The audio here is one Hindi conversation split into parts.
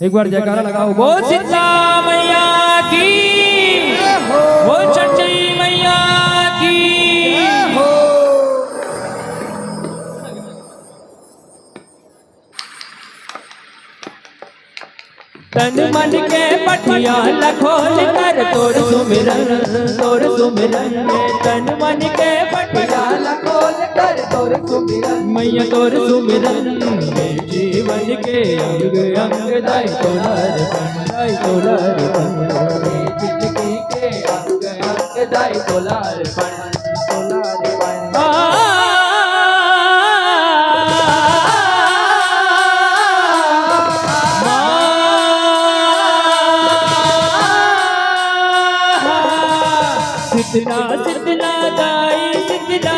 एक बार जयकारा लगाओ। बोल शीतला मैया की, बोल छठी मैया की। तन मन के पटिया लखोल कर तोर सुमिरन, तोर सुमिरन में तन मन के पटिया लखोल कर तोर सुमिरन, मैया तोर सुमिरन में जीवन के अंग अंग दाई तोलार दाई तोलार जिंदगी के अंग अंग दाई तोलार शीतला शीतला दाई शीतला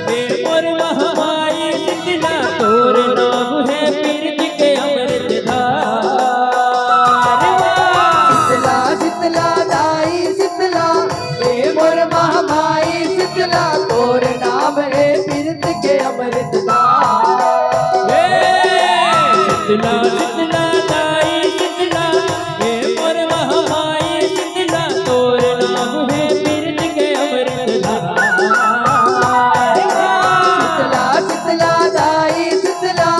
हे मोर महामाई शीतला तोर नाम है पीरत के अमृत धार। शीतला शीतला दाई शीतला हे मोर महामाई शीतला तोर नाम है पीरत के अमृत धार। शीतला शीतला दाई शीतला हे मोर महामाई शीतला तोर नाम है पीरत के अमृत धार। शीतला शीतला दाई शीतला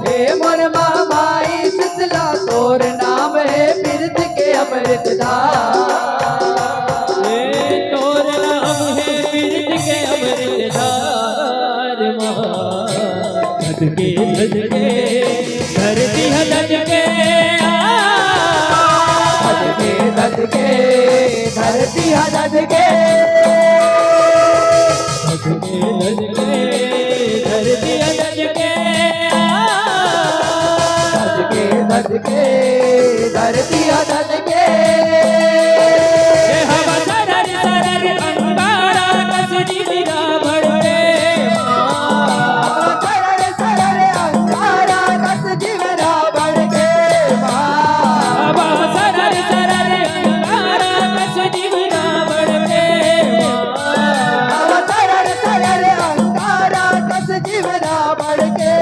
हे मोर महामाई शीतला तोर नाम है पीरत के अमृत धार। तोर नाम है पीरत के अमृत धार। धधके धधके धरती है धधके, धधके धधके धरती है धधके, धधके धधके धरती है धधके, धधके धधके धरती है धधके। हवा सरर सरर अंगारा कस जीविका भड़के, सरर सरर अंगारा कस जीवरा भड़के, हवा सरर सरर अंगारा कस जीविका भड़के। सरर सरर अंगारा कस जीवरा भड़के।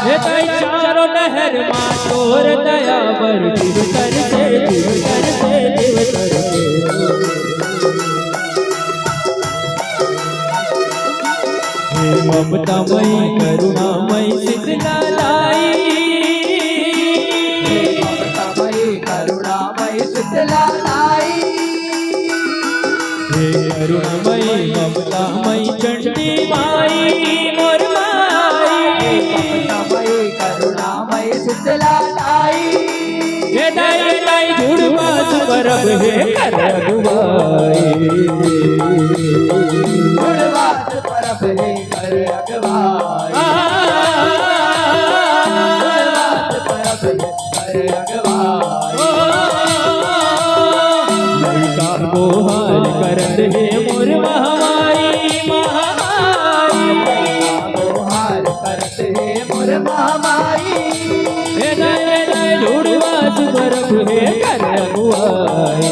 हे ताई चारों लहर मां तोर दया बर दिव कर से दिव कर से दिव कर से। हे ममता मई करुणा मई शीतला लाई, ममतामयी करुणामयी शीतला लाई, हे करुणामयी ममता मई चंडी माई मोर माई। ममतामयी करुणामयी शीतला लाई। हे दाई दाई जुड़वा सुबरब हे कर अगुवाई, गुणवास परब है कर अगवाई, गुणवास परब है कर अगवाई। लड़का बोहार करत हे मोर महामाई महामाई। हार करते है मोर महामाई, हे दाई दाई जुड़वा सुबरब हे कर अगुवाई,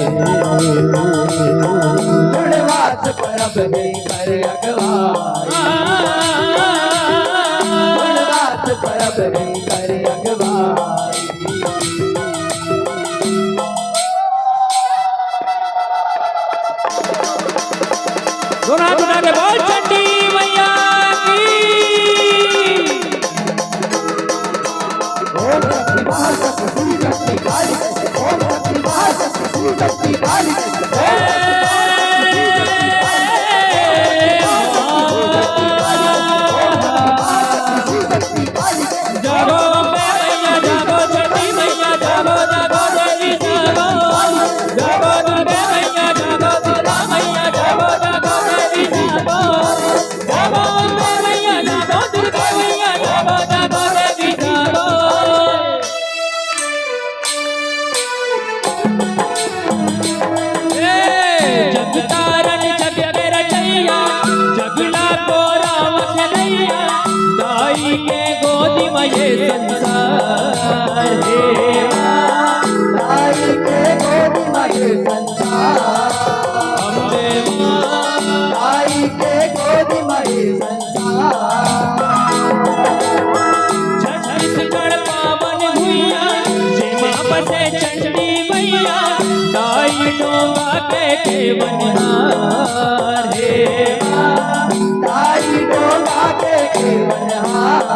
गुणवास परब है कर अगवाई, गुणवास परब है कर अगवाई। सुना सुना के बोल चंडी मैया की। ओम शक्ति महाशक्ति श्री शक्ति काली, ओम शक्ति महाशक्ति श्री शक्ति काली, जागो मैया जागो चंडी मैया जागो जागो देवी जागो, जागो दुर्गा मैया जागो दुर्गा मैया जागो जागो देवी जागो, जागो मैया जागो दुर्गा मैया जागो जागो देवी जागो। जग तारन जग के रचैया जगला को राम खेलैया, दाई के गोदी में ये संसार हे माँ। आई के गोद मगे संसार, अम्बे माँ आई के गोद मगे संसार। छत्तीसगढ़ पावन भुइया केवनहार हे माँ ताई डोला के केवनहार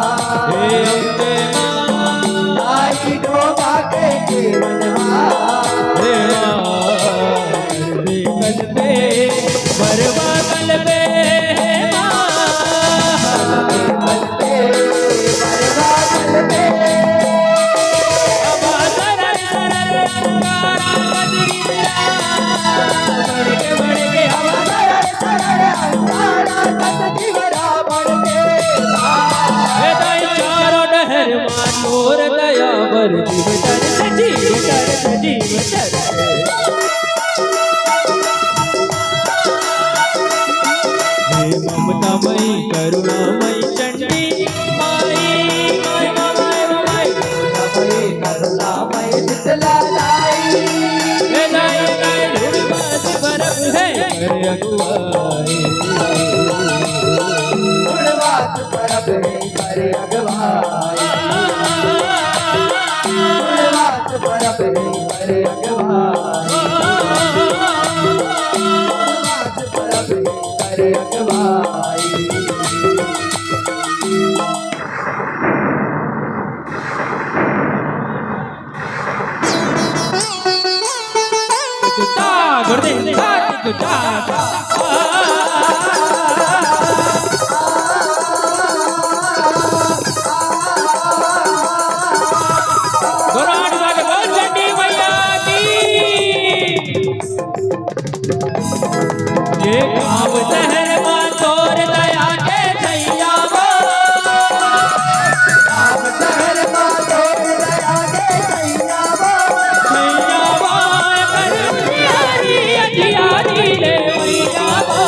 हे अम्बे माँ ताई डोला के केवनहार हे माँ कलबे बरवा कलबे हे माँ कलबे बरवा कलबे अबा सरर सरर अंगारा बदरिया बढ़ के हवा सरर सरर अंगारा कत जीवरा बढ़ के हे दाई चारों डहर माँ तोर दया बर जीव तर जीव तर हे ममतामयी करुणामयी चंडी माई माई माई माई करुणामय करुणामय शीतला लाई हे दाई दाई ढूंढवास बरफ है कर अगुवाई गुणवास परब है करे अगवाई गुणवास परब है करे अगवाई गुणवास परब है करे अगवाई ता गुर्दे ता गोराट वाले बोल चंडी मैया की ये काम शहर मां तोर दया के छैया वो आप शहर मां तोर दया के छैया वो छैया वो कर यारी अजियारी ले मैया वो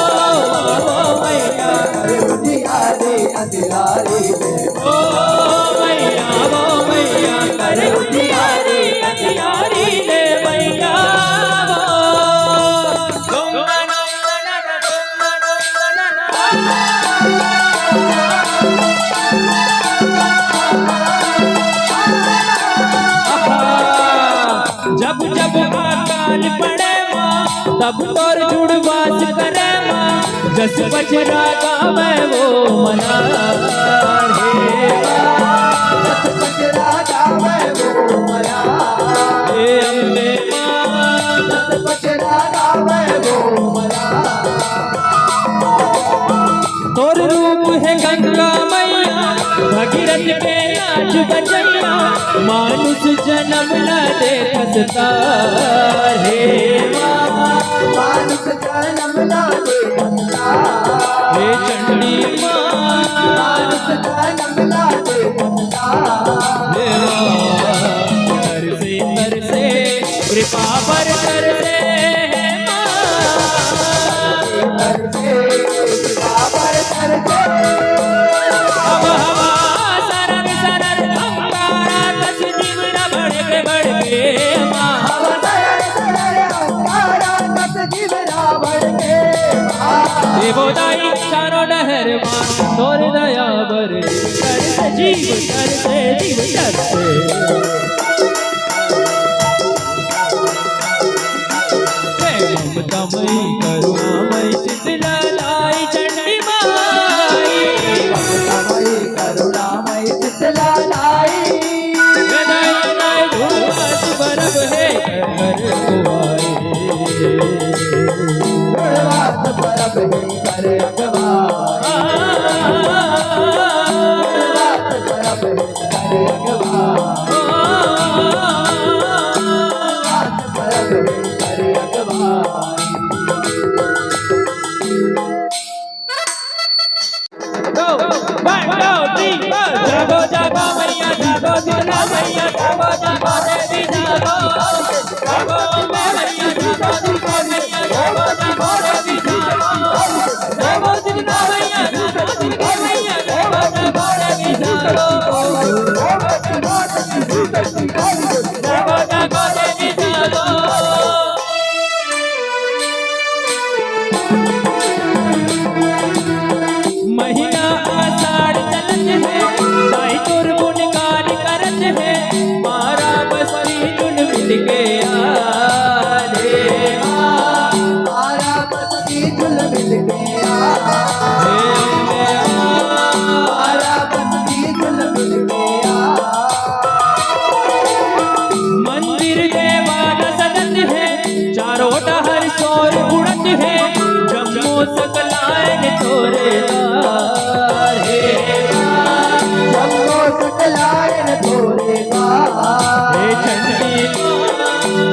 मैया करे उजियारे अंधियारे में ओ मैया वो मैया कर उजियारी अजियारी ले मैया वो जब जब अकाल पड़े माँ तब तोर जुड़वास करे माँ जस बजरा गावे वो मना हे रस बजरा गावे वो मरा हे अम्बे माँ रस बजरा गावे वो मरा तोर रूप है गंगा मैया भगीरथ के नाच बजैया मानुष जन्म न देखत तार हे माँ मानुष जन्म ना दे बंदा हे चंडी माँ मानुष जन्म ना दे बंदा हे माँ तरसे कृपा पर तरसे हे माँ करते बाबर करते अब हवा सरर सरर अंगारा कस जीवड़ा बढ़ के माँ हम सरर सरर अंगारा कत जीवरा बढ़ के देवो दाई चारों डहर माँ तोर दया बर करते जीव करते जीव करते ममतामयी करुणामयी शीतला लाई चंडी माई करुणामयी करुणामयी शीतला लाई गदाई गदाई ढूंढवास बरफ है कर अगुवाई गुणवास परब है करे अगवाई गुणवास परब है करे अगवाई गुणवास परब है करे अगवाई Go, 1, 2, 3, 4. जागो जागो मैया जागो दुर्गा मैया जागो जागो देवी जागो जागो अम्बे मैया जागो दुर्गा मैया जागो जागो देवी जागो जागो दुर्गा मैया जागो दुर्गा मैया जागो जागो देवी जागो जागो जागो देवी जागो महीना आषाढ़ चलत है साई तुर गुणगान करत है मारा बस्ती चुन मिल के आरे मारा तोरे द्वार हे माँ जम्मो सकलायन तोरे द्वार हे चंडी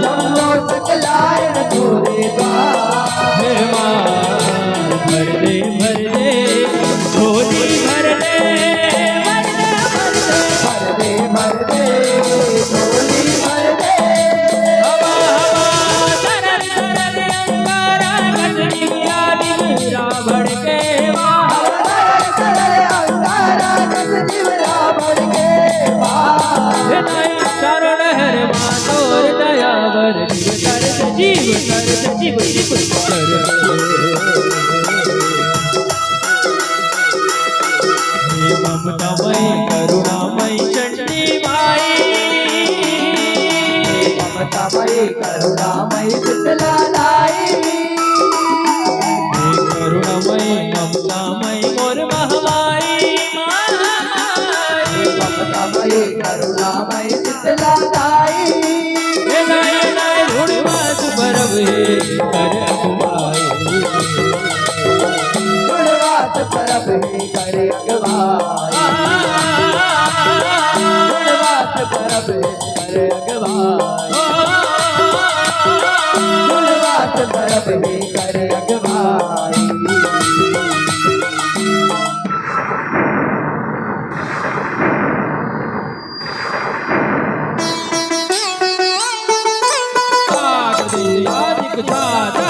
जम्मो सकलायन तोरे द्वार हे माँ भर दे झोली भर दे भर दे झोली भर दे हवा हवा तरल तरल अंगारा गजनी आदि रावण के माँ सरल अंगारा जस जीवरा भर के पार हे नाई चारों लहर माँ तोर दयावर जीव कर जीव कर हे ममतामयी करुणामयी चंडी माई ममतामयी करुणामयी शीतला लाई हे करुणामयी ममतामयी मोर महामाई माई ममतामयी करुणामयी शीतला लाई हे नाय नाय ढूंढवास परब हे कर अगुवाई गुणवास परब ही करे अगवाई गुणवास परब ही करे अगवाई गुणवास परब ही करे अगवाई आदिक छाता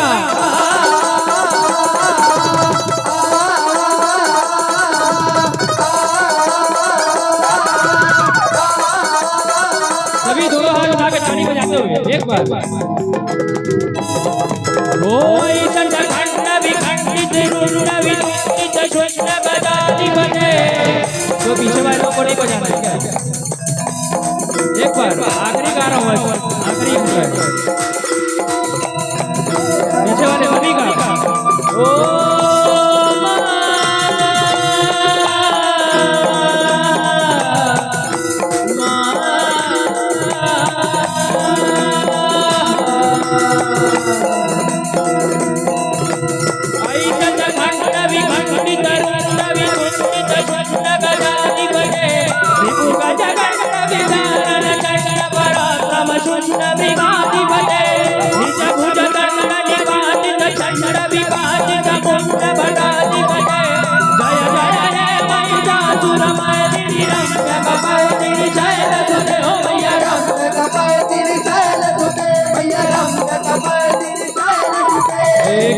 सभी दोनों हाथ उठा के ताली बजाते हुए एक बार ओ ईशन खंड विखंडित रुंड विखंडित शून्य बजाती बजे तो पीछे वाले लोगों को नहीं बजाना है क्या एक बार आखिरी गा रहा हूँ आखिरी पीछे वाले सभी का ओ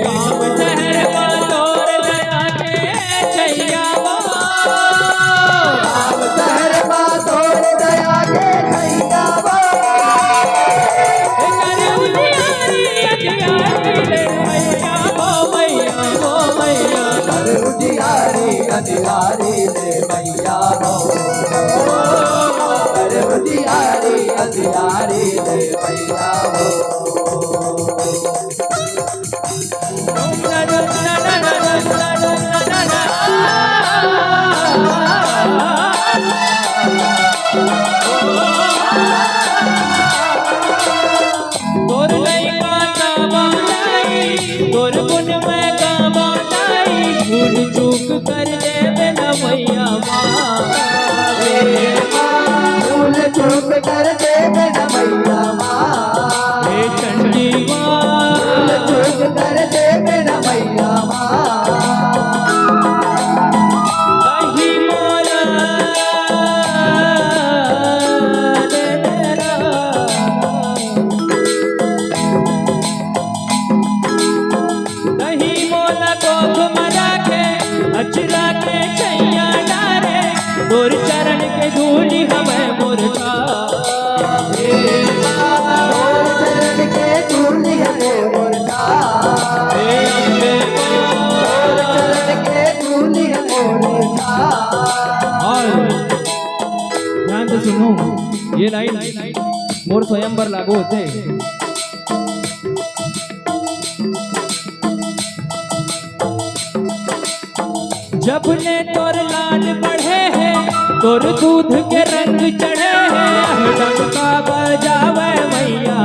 काम शहर का तोर दया के छैया राम शहर का तोर दया के छैया उजियारी अधिकारी ले मैया हो उजियारी अधिकारी ले मैया हो तोर लइका का बालाई तोर गुण में का बालाई भूल चूक कर दे बिना मैया भूल चूक कर दे बिना मैया हे चंडी भूल चूक कर दे बिना मैया दही मोरा दे तेरा दही मोला को घुमरा के अचरा के छैया डारे तोर चरण के धूली हमें मुरझा चरण के धूली हमें मुरझा हे अम्बे चरण के धूली हमें मुरझा और ध्यान से सुनो ये लाइन मोर स्वयंवर लागू होते जब ने तोर लाल बढ़े हैं तोर दूध के रंग चढ़े हैं डंका बजावे मैया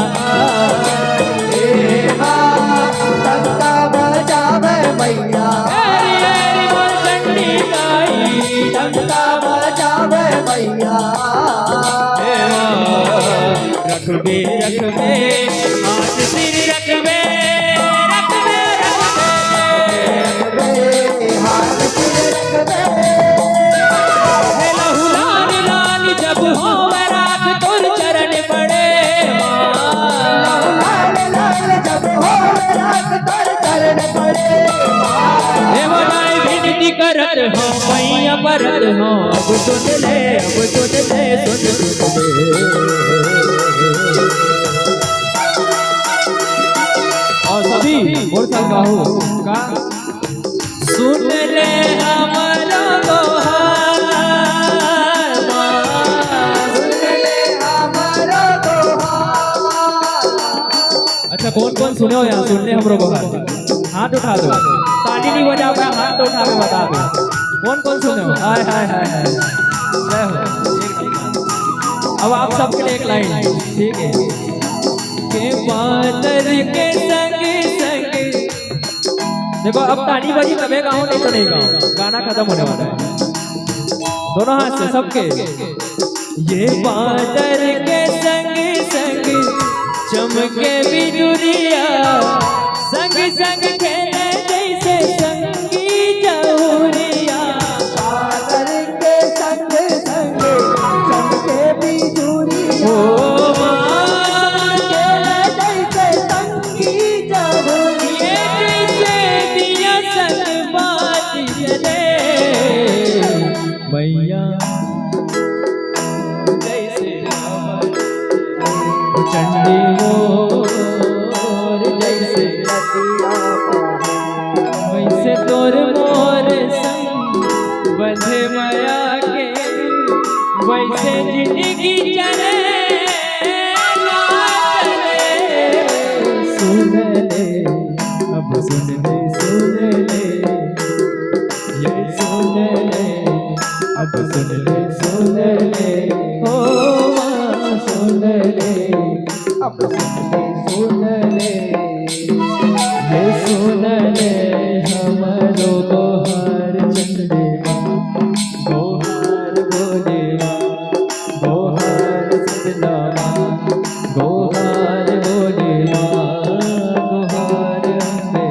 टंका बजावे मैया हरी हरी रखबे रखबे हाथ सिर रखबे रखबे रखबे हाथ सिर रखबे हे लहू लाल लाल जब हो रात तोर चरण पड़े लाल लाल जब हो रात तोर चरण पड़े हे बनाई विनती करत हो मैया परत हो अब सुन ले सुन ले और सभी बोल सकता हूँ का सुन ले हमारा दोहार सुन ले हमारा दोहार। अच्छा कौन कौन सुने हो यहाँ सुन ले हमरो दोहार हाथ उठा दो ताली नहीं बजा पाया हाथ तो उठा के बता दो कौन कौन सुने हो हाय हाय हाय हाय जय हो अब आप सबके लिए एक लाइन ठीक है के बादल के संग संग देखो अब ताली बजी तबे गाऊं नहीं तो नहीं गाऊं गाना खत्म होने वाला है दोनों हाथ से सबके ये बादल के संग संग चमके बिजुरिया संग संग खेले जैसे संगी जहुरिया बादल के संग संग चमके बिजुरिया ओ माँ जैसे संगी जहुरिया ये जैसे दिया संग बात जले मैया जैसे चंडी मोर जैसे वैसे तोर मोर संग बंधे माया के वैसे जिंदगी चले ना चले सुन ले अब सुन ले ये सुन ले अब सुन ले ओ माँ सुन ले अब सुन ले ये सुन ले हमरो गोहार चंदे गोहार बोले गोहार सदना गोहार बोले गोहार अम्बे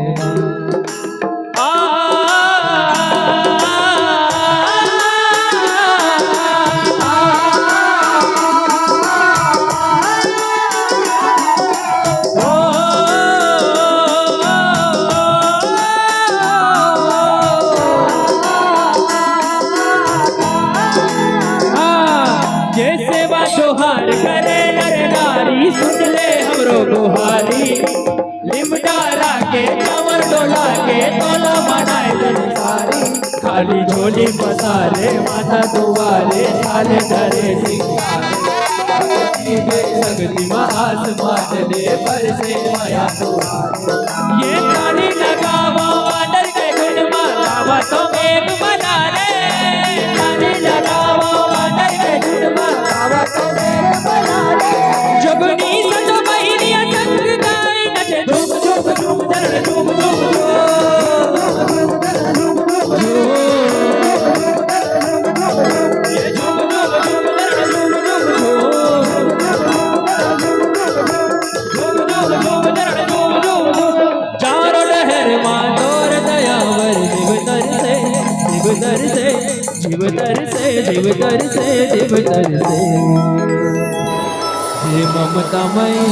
जैसे जोहार करे नर नारी सुन ले हमरो गोहारी लिमडारा के कमर डोला के तोला बनाए सारी खाली झोली पसारे माथा दुआरे थाले धरे संगति महास माचले पर से माया तुम्हारे ये ताली लगावा वाडर के गुण मालावा तो एक बना रे ताली लगावा वाडर के गुण मालावा तो एक बना रे जगनी सतो बहिनिया संग गाय नचे झूम झूम झूम दर झूम झूम जीव तर से हे ममतामयी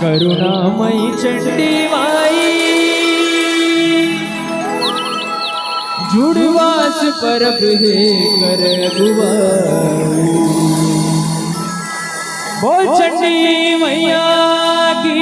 करुणामयी चंडी माई जुड़वास परब हे कर अगुवाई बोल चंडी मैया की